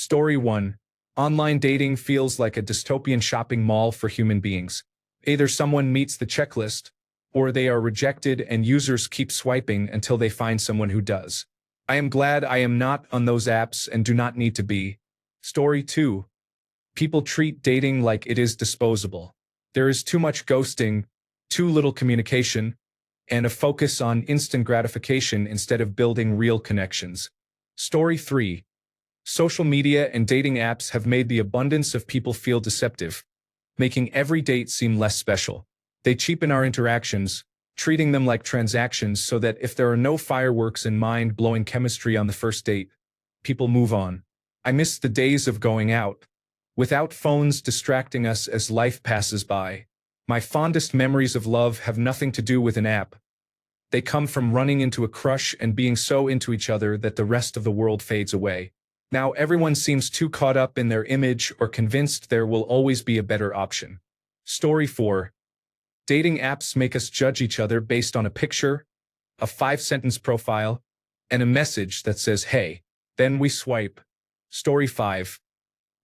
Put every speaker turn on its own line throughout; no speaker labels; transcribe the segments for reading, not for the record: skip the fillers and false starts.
Story 1. Online dating feels like a dystopian shopping mall for human beings. Either someone meets the checklist, or they are rejected and users keep swiping until they find someone who does. I am glad I am not on those apps and do not need to be. Story 2. People treat dating like it is disposable. There is too much ghosting, too little communication, and a focus on instant gratification instead of building real connections. Story 3. Social media and dating apps have made the abundance of people feel deceptive, making every date seem less special. They cheapen our interactions, treating them like transactions so that if there are no fireworks and mind-blowing chemistry on the first date, people move on. I miss the days of going out, without phones distracting us as life passes by. My fondest memories of love have nothing to do with an app. They come from running into a crush and being so into each other that the rest of the world fades away. Now everyone seems too caught up in their image or convinced there will always be a better option. Story 4. Dating apps make us judge each other based on a picture, a 5-sentence profile, and a message that says, "Hey." Then we swipe. Story 5.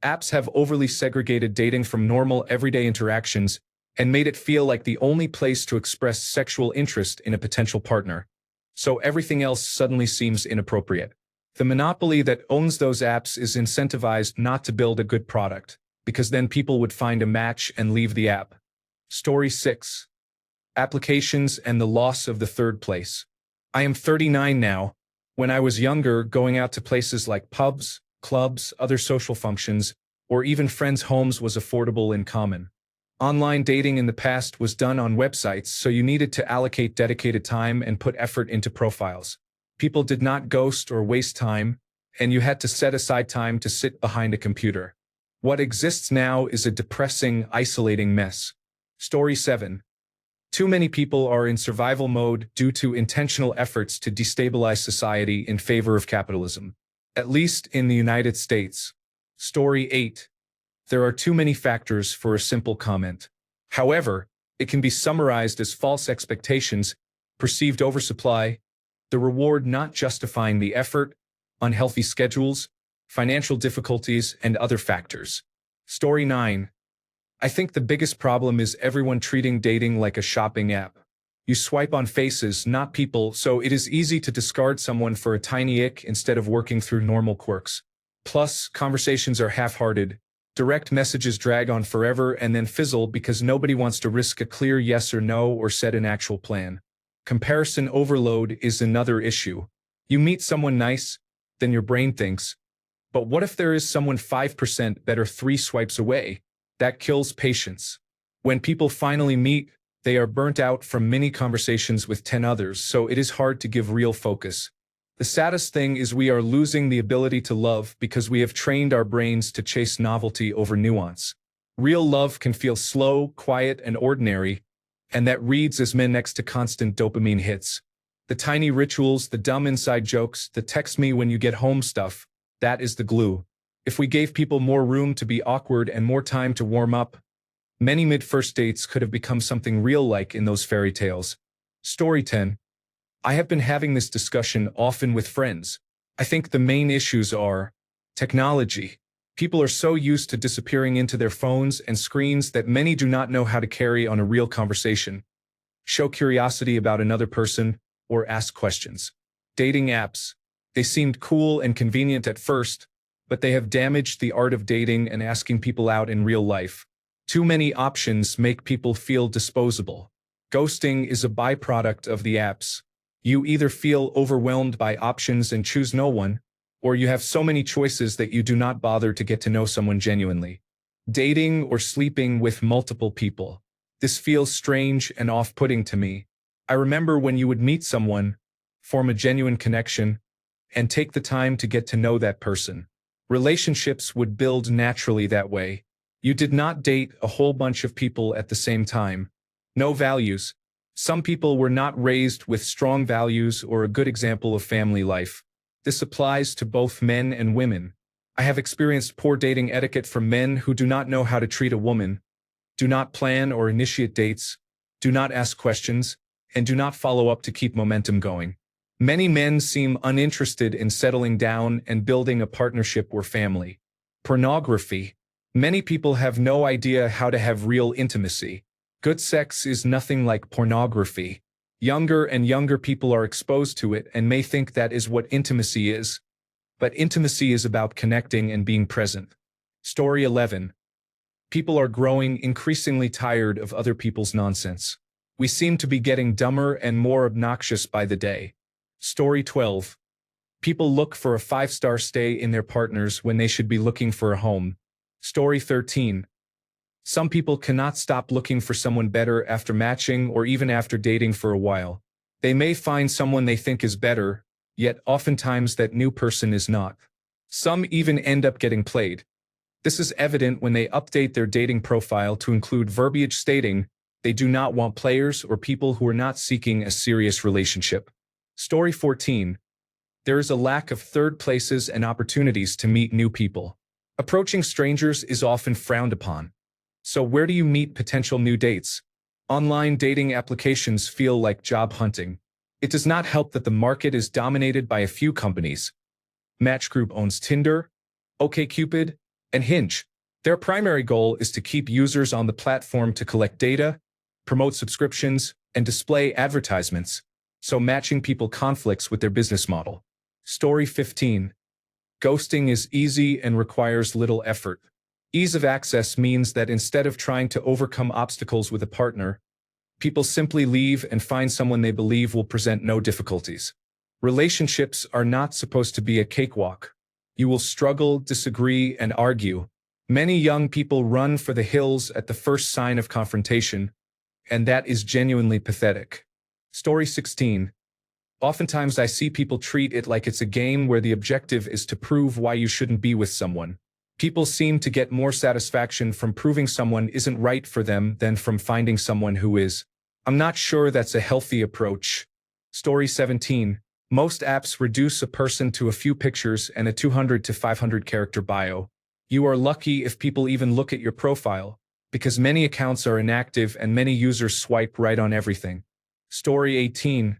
Apps have overly segregated dating from normal everyday interactions and made it feel like the only place to express sexual interest in a potential partner. So everything else suddenly seems inappropriate. The monopoly that owns those apps is incentivized not to build a good product, because then people would find a match and leave the app. Story 6. Applications and the loss of the third place. I am 39 now. When I was younger, going out to places like pubs, clubs, other social functions, or even friends' homes was affordable and common. Online dating in the past was done on websites, so you needed to allocate dedicated time and put effort into profiles. People did not ghost or waste time, and you had to set aside time to sit behind a computer. What exists now is a depressing, isolating mess. Story 7. Too many people are in survival mode due to intentional efforts to destabilize society in favor of capitalism. At least in the United States. Story 8. There are too many factors for a simple comment. However, it can be summarized as false expectations, perceived oversupply, the reward not justifying the effort, unhealthy schedules, financial difficulties, and other factors. Story 9. I think the biggest problem is everyone treating dating like a shopping app. You swipe on faces, not people, so it is easy to discard someone for a tiny ick instead of working through normal quirks. Plus, conversations are half-hearted. Direct messages drag on forever and then fizzle because nobody wants to risk a clear yes or no or set an actual plan. Comparison overload is another issue. You meet someone nice, then your brain thinks, but what if there is someone 5% better 3 swipes away? That kills patience. When people finally meet, they are burnt out from many conversations with 10 others, so it is hard to give real focus. The saddest thing is we are losing the ability to love because we have trained our brains to chase novelty over nuance. Real love can feel slow, quiet, and ordinary, and that reads as men next to constant dopamine hits. The tiny rituals, the dumb inside jokes, the text me when you get home stuff, that is the glue. If we gave people more room to be awkward and more time to warm up, many mid-first dates could have become something real like in those fairy tales. Story 10. I have been having this discussion often with friends. I think the main issues are technology. People are so used to disappearing into their phones and screens that many do not know how to carry on a real conversation, show curiosity about another person, or ask questions. Dating apps. They seemed cool and convenient at first, but they have damaged the art of dating and asking people out in real life. Too many options make people feel disposable. Ghosting is a byproduct of the apps. You either feel overwhelmed by options and choose no one, or you have so many choices that you do not bother to get to know someone genuinely. Dating or sleeping with multiple people. This feels strange and off-putting to me. I remember when you would meet someone, form a genuine connection, and take the time to get to know that person. Relationships would build naturally that way. You did not date a whole bunch of people at the same time. No values. Some people were not raised with strong values or a good example of family life. This applies to both men and women. I have experienced poor dating etiquette from men who do not know how to treat a woman, do not plan or initiate dates, do not ask questions, and do not follow up to keep momentum going. Many men seem uninterested in settling down and building a partnership or family. Pornography. Many people have no idea how to have real intimacy. Good sex is nothing like pornography. Younger and younger people are exposed to it and may think that is what intimacy is. But intimacy is about connecting and being present. Story 11. People are growing increasingly tired of other people's nonsense. We seem to be getting dumber and more obnoxious by the day. Story 12. People look for a 5-star stay in their partners when they should be looking for a home. Story 13. Some people cannot stop looking for someone better after matching or even after dating for a while. They may find someone they think is better, yet oftentimes that new person is not. Some even end up getting played. This is evident when they update their dating profile to include verbiage stating they do not want players or people who are not seeking a serious relationship. Story 14. There is a lack of third places and opportunities to meet new people. Approaching strangers is often frowned upon. So where do you meet potential new dates? Online dating applications feel like job hunting. It does not help that the market is dominated by a few companies. Match Group owns Tinder, OkCupid, and Hinge. Their primary goal is to keep users on the platform to collect data, promote subscriptions, and display advertisements, so matching people conflicts with their business model. Story 15. Ghosting is easy and requires little effort. Ease of access means that instead of trying to overcome obstacles with a partner, people simply leave and find someone they believe will present no difficulties. Relationships are not supposed to be a cakewalk. You will struggle, disagree, and argue. Many young people run for the hills at the first sign of confrontation, and that is genuinely pathetic. Story 16. Oftentimes I see people treat it like it's a game where the objective is to prove why you shouldn't be with someone. People seem to get more satisfaction from proving someone isn't right for them than from finding someone who is. I'm not sure that's a healthy approach. Story 17. Most apps reduce a person to a few pictures and a 200 to 500 character bio. You are lucky if people even look at your profile, because many accounts are inactive and many users swipe right on everything. Story 18.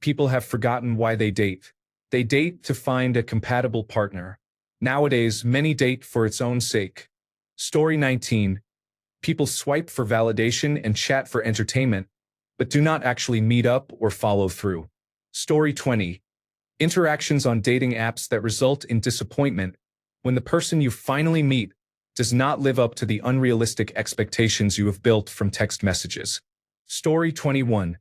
People have forgotten why they date. They date to find a compatible partner. Nowadays, many date for its own sake. Story 19. People swipe for validation and chat for entertainment, but do not actually meet up or follow through. Story 20. Interactions on dating apps that result in disappointment when the person you finally meet does not live up to the unrealistic expectations you have built from text messages. Story 21.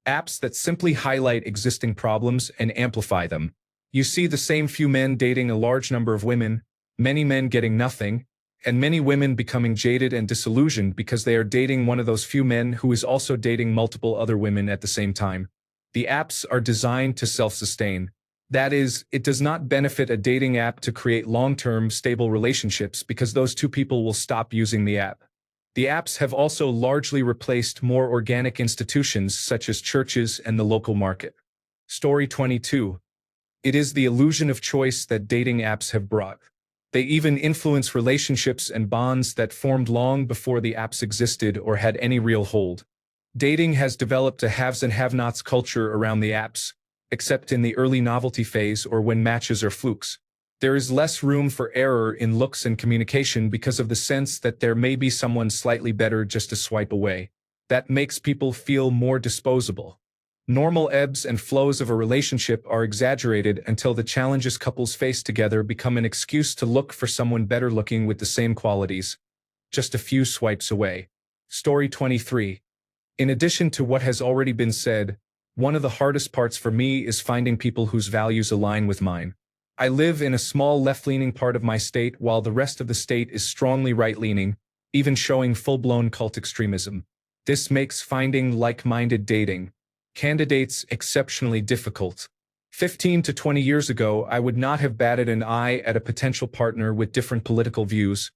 Apps that simply highlight existing problems and amplify them. You see the same few men dating a large number of women, many men getting nothing, and many women becoming jaded and disillusioned because they are dating one of those few men who is also dating multiple other women at the same time. The apps are designed to self-sustain. That is, it does not benefit a dating app to create long-term, stable relationships because those two people will stop using the app. The apps have also largely replaced more organic institutions such as churches and the local market. Story 22. It is the illusion of choice that dating apps have brought. They even influence relationships and bonds that formed long before the apps existed or had any real hold. Dating has developed a haves and have-nots culture around the apps, except in the early novelty phase or when matches are flukes. There is less room for error in looks and communication because of the sense that there may be someone slightly better just a swipe away. That makes people feel more disposable. Normal ebbs and flows of a relationship are exaggerated until the challenges couples face together become an excuse to look for someone better looking with the same qualities, just a few swipes away. Story 23. In addition to what has already been said, one of the hardest parts for me is finding people whose values align with mine. I live in a small left-leaning part of my state while the rest of the state is strongly right-leaning, even showing full-blown cult extremism. This makes finding like-minded dating candidates exceptionally difficult. 15 to 20 years ago, I would not have batted an eye at a potential partner with different political views,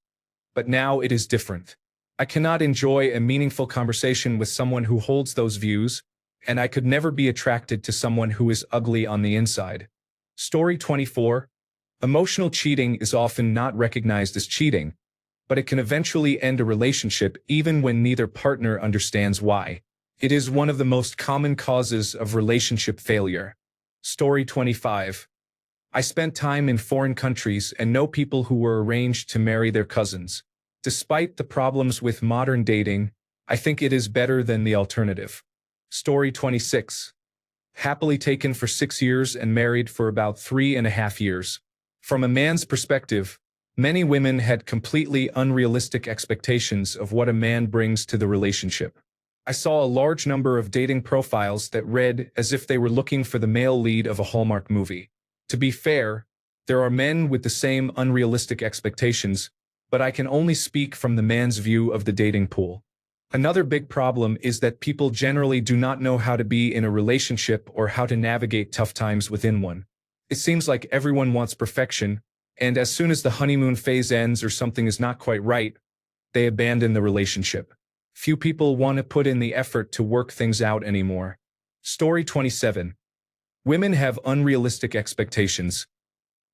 but now it is different. I cannot enjoy a meaningful conversation with someone who holds those views, and I could never be attracted to someone who is ugly on the inside. Story 24. Emotional cheating is often not recognized as cheating, but it can eventually end a relationship even when neither partner understands why. It is one of the most common causes of relationship failure. Story 25. I spent time in foreign countries and know people who were arranged to marry their cousins. Despite the problems with modern dating, I think it is better than the alternative. Story 26. Happily taken for 6 years and married for about 3.5 years. From a man's perspective, many women had completely unrealistic expectations of what a man brings to the relationship. I saw a large number of dating profiles that read as if they were looking for the male lead of a Hallmark movie. To be fair, there are men with the same unrealistic expectations, but I can only speak from the man's view of the dating pool. Another big problem is that people generally do not know how to be in a relationship or how to navigate tough times within one. It seems like everyone wants perfection, and as soon as the honeymoon phase ends or something is not quite right, they abandon the relationship. Few people want to put in the effort to work things out anymore. Story 27. Women have unrealistic expectations.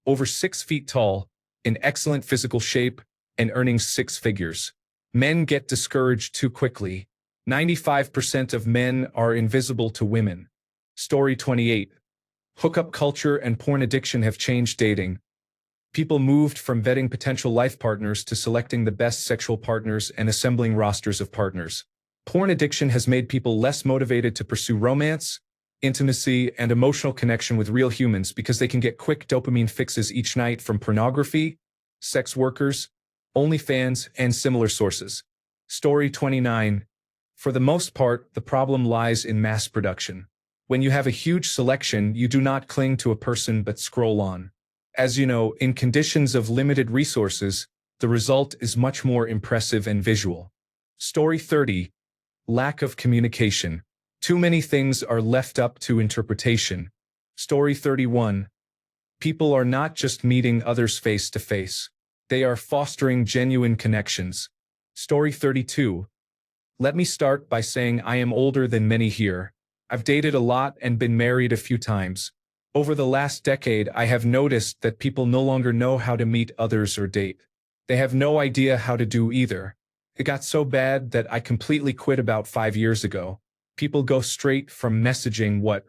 Over 6 feet tall, in excellent physical shape, and earning 6 figures. Men get discouraged too quickly. 95% of men are invisible to women. Story 28. Hookup culture and porn addiction have changed dating. People moved from vetting potential life partners to selecting the best sexual partners and assembling rosters of partners. Porn addiction has made people less motivated to pursue romance, intimacy, and emotional connection with real humans because they can get quick dopamine fixes each night from pornography, sex workers, OnlyFans, and similar sources. Story 29. For the most part, the problem lies in mass production. When you have a huge selection, you do not cling to a person but scroll on. As you know, in conditions of limited resources, the result is much more impressive and visual. Story 30. Lack of communication. Too many things are left up to interpretation. Story 31. People are not just meeting others face to face. They are fostering genuine connections. Story 32. Let me start by saying I am older than many here. I've dated a lot and been married a few times. Over the last decade, I have noticed that people no longer know how to meet others or date. They have no idea how to do either. It got so bad that I completely quit about 5 years ago. People go straight from messaging "What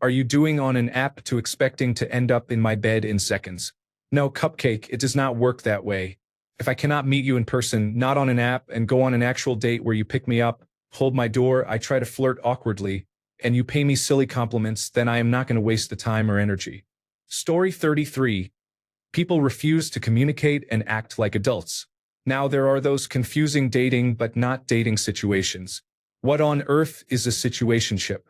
are you doing" on an app to expecting to end up in my bed in seconds. No, cupcake, it does not work that way. If I cannot meet you in person, not on an app, and go on an actual date where you pick me up, hold my door, I try to flirt awkwardly, and you pay me silly compliments, then I am not going to waste the time or energy. Story 33. People refuse to communicate and act like adults. Now there are those confusing dating but not dating situations. What on earth is a situationship?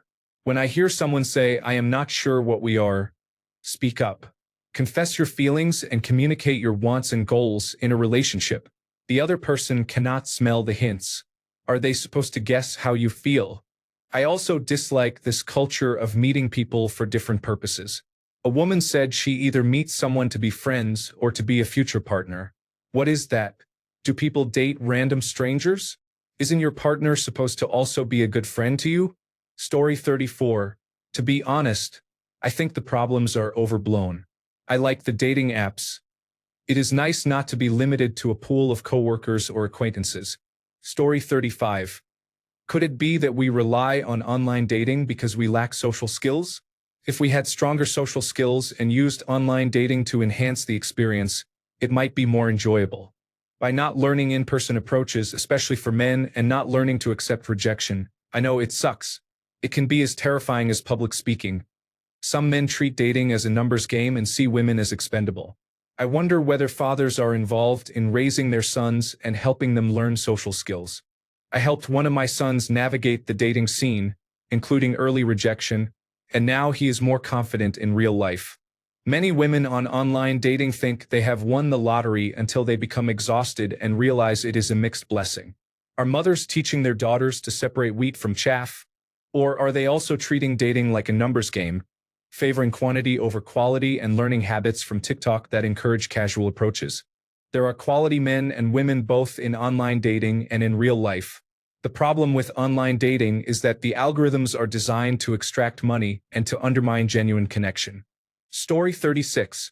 When I hear someone say, "I am not sure what we are," speak up. Confess your feelings and communicate your wants and goals in a relationship. The other person cannot smell the hints. Are they supposed to guess how you feel? I also dislike this culture of meeting people for different purposes. A woman said she either meets someone to be friends or to be a future partner. What is that? Do people date random strangers? Isn't your partner supposed to also be a good friend to you? Story 34. To be honest, I think the problems are overblown. I like the dating apps. It is nice not to be limited to a pool of coworkers or acquaintances. Story 35. Could it be that we rely on online dating because we lack social skills? If we had stronger social skills and used online dating to enhance the experience, it might be more enjoyable. By not learning in-person approaches, especially for men, and not learning to accept rejection, I know it sucks. It can be as terrifying as public speaking. Some men treat dating as a numbers game and see women as expendable. I wonder whether fathers are involved in raising their sons and helping them learn social skills. I helped one of my sons navigate the dating scene, including early rejection, and now he is more confident in real life. Many women on online dating think they have won the lottery until they become exhausted and realize it is a mixed blessing. Are mothers teaching their daughters to separate wheat from chaff? Or are they also treating dating like a numbers game, favoring quantity over quality and learning habits from TikTok that encourage casual approaches? There are quality men and women both in online dating and in real life. The problem with online dating is that the algorithms are designed to extract money and to undermine genuine connection. Story 36.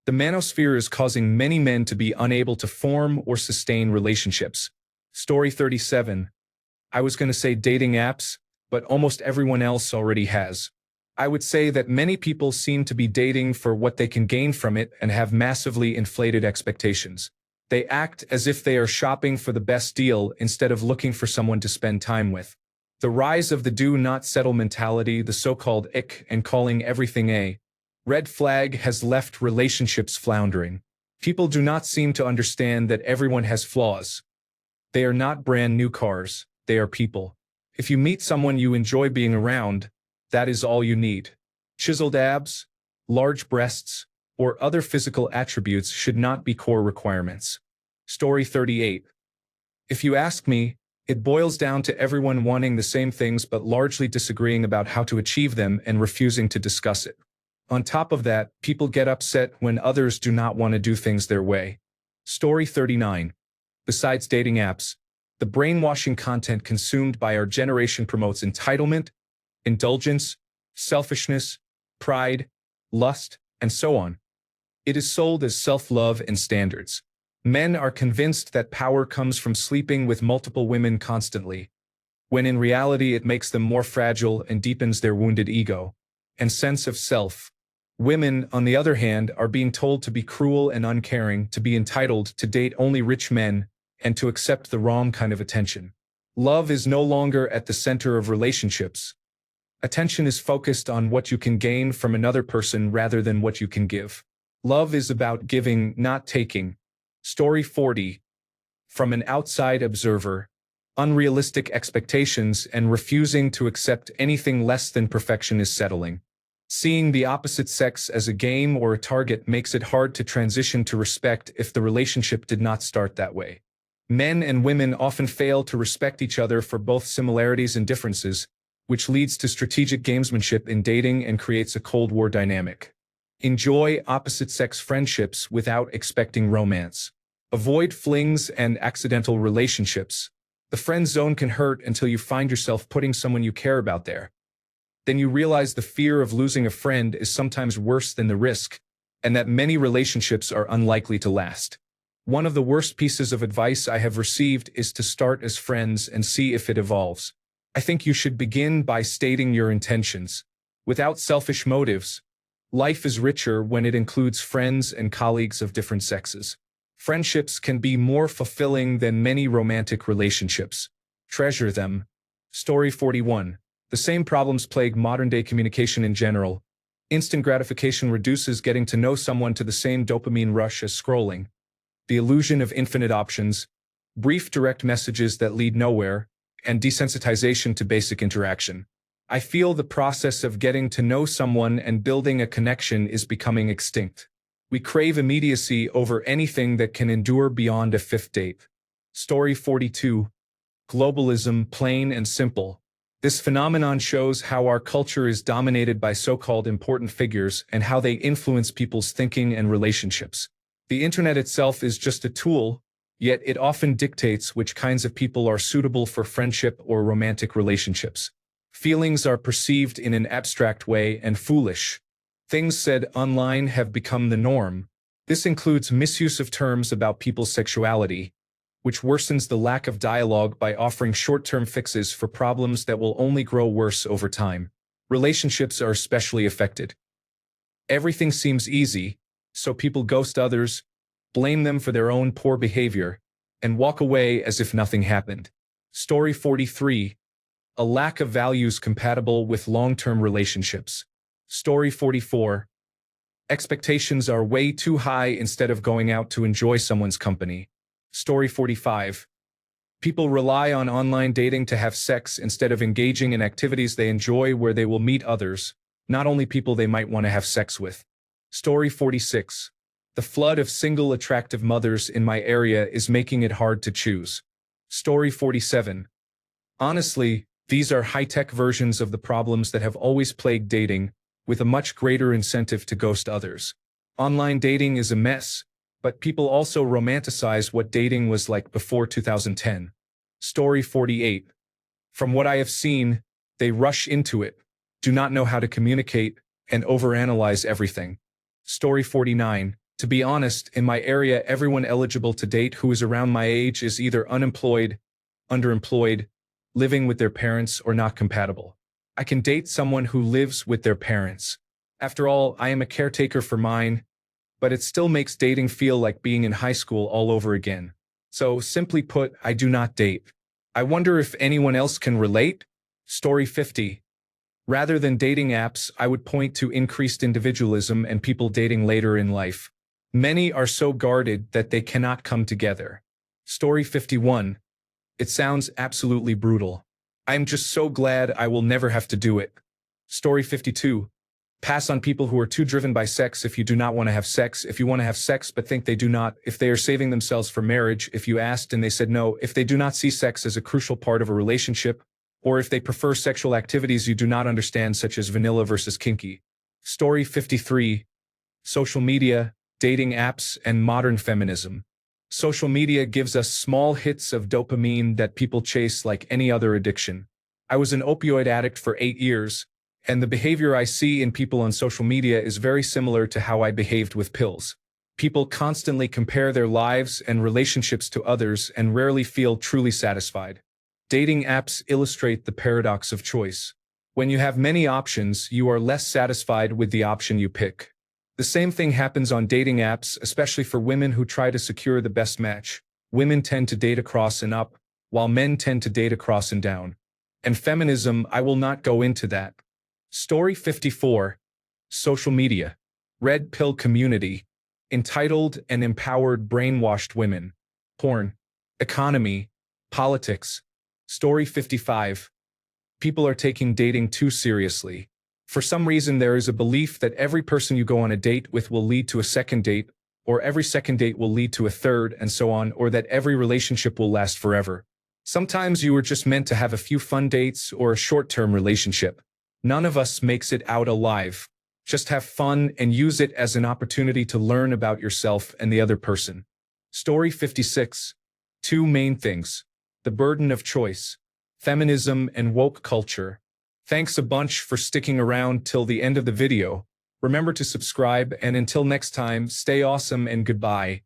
The manosphere is causing many men to be unable to form or sustain relationships. Story 37. I was going to say dating apps, but almost everyone else already has. I would say that many people seem to be dating for what they can gain from it and have massively inflated expectations. They act as if they are shopping for the best deal instead of looking for someone to spend time with. The rise of the do not settle mentality, the so-called ick, and calling everything a red flag has left relationships floundering. People do not seem to understand that everyone has flaws. They are not brand new cars, they are people. If you meet someone you enjoy being around, that is all you need. Chiseled abs, large breasts, or other physical attributes should not be core requirements. Story 38. If you ask me, it boils down to everyone wanting the same things but largely disagreeing about how to achieve them and refusing to discuss it. On top of that, people get upset when others do not want to do things their way. Story 39. Besides dating apps, the brainwashing content consumed by our generation promotes entitlement, indulgence, selfishness, pride, lust, and so on. It is sold as self-love and standards. Men are convinced that power comes from sleeping with multiple women constantly, when in reality it makes them more fragile and deepens their wounded ego and sense of self. Women, on the other hand, are being told to be cruel and uncaring, to be entitled, to date only rich men, and to accept the wrong kind of attention. Love is no longer at the center of relationships. Attention is focused on what you can gain from another person rather than what you can give. Love is about giving, not taking. Story 40. From an outside observer, unrealistic expectations and refusing to accept anything less than perfection is settling. Seeing the opposite sex as a game or a target makes it hard to transition to respect if the relationship did not start that way. Men and women often fail to respect each other for both similarities and differences, which leads to strategic gamesmanship in dating and creates a Cold War dynamic. Enjoy opposite-sex friendships without expecting romance. Avoid flings and accidental relationships. The friend zone can hurt until you find yourself putting someone you care about there. Then you realize the fear of losing a friend is sometimes worse than the risk, and that many relationships are unlikely to last. One of the worst pieces of advice I have received is to start as friends and see if it evolves. I think you should begin by stating your intentions. Without selfish motives, life is richer when it includes friends and colleagues of different sexes. Friendships can be more fulfilling than many romantic relationships. Treasure them. Story 41. The same problems plague modern-day communication in general. Instant gratification reduces getting to know someone to the same dopamine rush as scrolling. The illusion of infinite options, brief direct messages that lead nowhere, and desensitization to basic interaction. I feel the process of getting to know someone and building a connection is becoming extinct. We crave immediacy over anything that can endure beyond a fifth date. Story 42. Globalism, plain and simple. This phenomenon shows how our culture is dominated by so-called important figures and how they influence people's thinking and relationships. The internet itself is just a tool, yet it often dictates which kinds of people are suitable for friendship or romantic relationships. Feelings are perceived in an abstract way and foolish. Things said online have become the norm. This includes misuse of terms about people's sexuality, which worsens the lack of dialogue by offering short-term fixes for problems that will only grow worse over time. Relationships are especially affected. Everything seems easy, so people ghost others, blame them for their own poor behavior, and walk away as if nothing happened. Story 43. A lack of values compatible with long-term relationships. Story 44. Expectations are way too high instead of going out to enjoy someone's company. Story 45. People rely on online dating to have sex instead of engaging in activities they enjoy where they will meet others, not only people they might want to have sex with. Story 46. The flood of single attractive mothers in my area is making it hard to choose. Story 47. Honestly, these are high-tech versions of the problems that have always plagued dating, with a much greater incentive to ghost others. Online dating is a mess, but people also romanticize what dating was like before 2010. Story 48. From what I have seen, they rush into it, do not know how to communicate, and overanalyze everything. Story 49. To be honest, in my area, everyone eligible to date who is around my age is either unemployed, underemployed, living with their parents, or not compatible. I can date someone who lives with their parents. After all, I am a caretaker for mine, but it still makes dating feel like being in high school all over again. So, simply put, I do not date. I wonder if anyone else can relate? Story 50. Rather than dating apps, I would point to increased individualism and people dating later in life. Many are so guarded that they cannot come together. Story 51. It sounds absolutely brutal. I am just so glad I will never have to do it. Story 52. Pass on people who are too driven by sex if you do not want to have sex, if you want to have sex but think they do not, if they are saving themselves for marriage, if you asked and they said no, if they do not see sex as a crucial part of a relationship, or if they prefer sexual activities you do not understand such as vanilla versus kinky. Story 53. Social media, dating apps, and modern feminism. Social media gives us small hits of dopamine that people chase like any other addiction. I was an opioid addict for 8 years, and the behavior I see in people on social media is very similar to how I behaved with pills. People constantly compare their lives and relationships to others and rarely feel truly satisfied. Dating apps illustrate the paradox of choice. When you have many options, you are less satisfied with the option you pick. The same thing happens on dating apps, especially for women who try to secure the best match. Women tend to date across and up, while men tend to date across and down. And feminism, I will not go into that. Story 54. Social media. Red pill community. Entitled and empowered brainwashed women. Porn. Economy. Politics. Story 55. People are taking dating too seriously. For some reason, there is a belief that every person you go on a date with will lead to a second date, or every second date will lead to a third, and so on, or that every relationship will last forever. Sometimes you are just meant to have a few fun dates or a short-term relationship. None of us makes it out alive. Just have fun and use it as an opportunity to learn about yourself and the other person. Story 56. Two main things. The burden of choice. Feminism and woke culture. Thanks a bunch for sticking around till the end of the video. Remember to subscribe, and until next time, stay awesome and goodbye.